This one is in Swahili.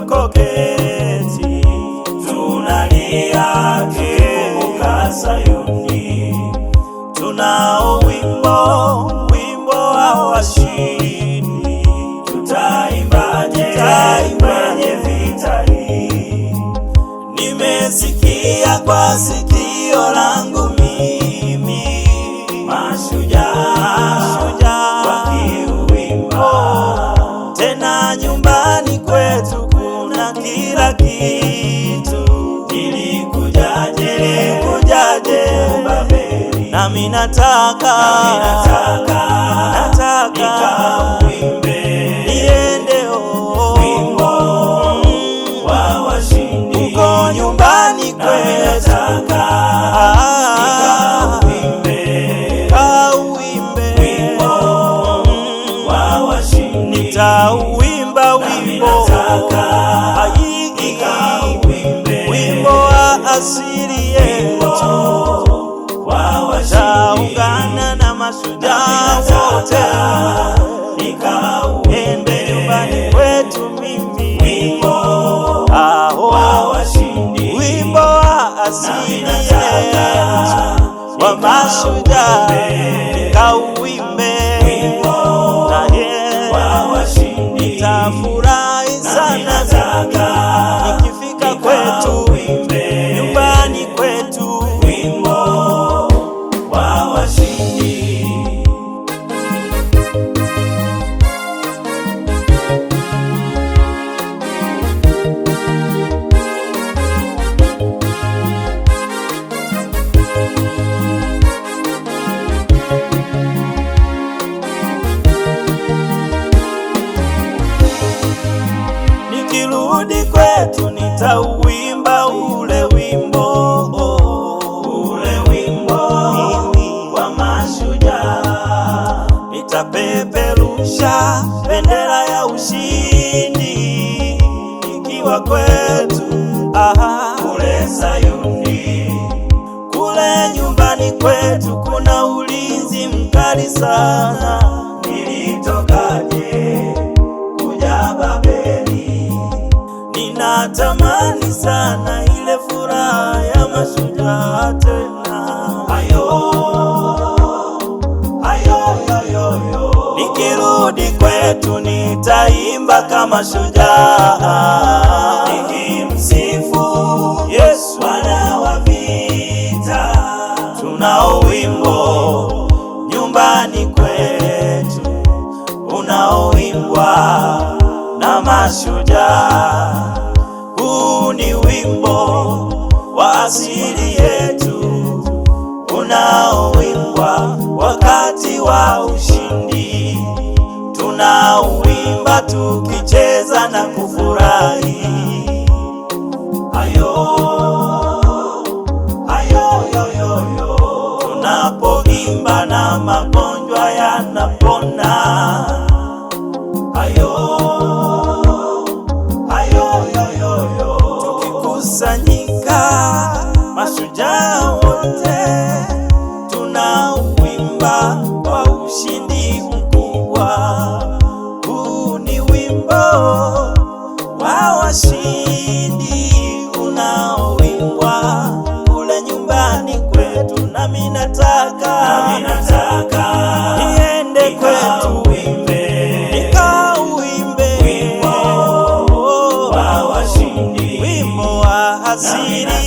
tulikoketi, tunalia tukikumbuka Sayuni. Tunao wimbo wa washindi, tutaimbaje kwenye vita hii? Nimesikia kwa sikio langu mimi mashujaa wakiuimba. Tena nyumbani kwetu kuna kila kitu. Nilikujaje Babeli, nami nataka nikauimbe, niende wimbo wa washindi uko nyumbani kwetu. Nikauimbe wimbo wa washindi, nitauimba wimbo wimbo wa asili yetu. Taungana na mashujaa wote, ende nyumbani kwetu mimi, wimbo wa washindi, wimbo wa asili yetu wa mashujaa, nikauimbe nitafurahi sana nikifika kwetu nyumbani kwetu, wimbo wa washindi. Nikirudi kwetu nitauimba ule wimbo wa mashujaa. Nitapeperusha bendera ya ushindi nikiwa kwetu kule Sayuni. Kule nyumbani kwetu kuna ulinzi mkali sana. Nilitokaje kuja Babeli? Ninatamani sana ile furaha ya mashujaa tena. Nikirudi kwetu nitaimba kama shujaa, nikimsifu Yesu Bwana wa vita. Tunao wimbo nyumbani kwetu unaoimbwa na mashujaa. Huu ni wimbo wa asili yetu unaoimbwa wakati wa ushindi. Tunauimba tukicheza na kufurahi. Tunapoimba na magonjwa yanapona. Tukikusanyika mashujaa wote, tunauimba kwa ushindi mkubwa. Huu ni wimbo wa washindi unaoimbwa kule nyumbani kwetu, nami nataka niende kwetu nikauimbe wimbo wa washindi, wimbo wa asili yetu.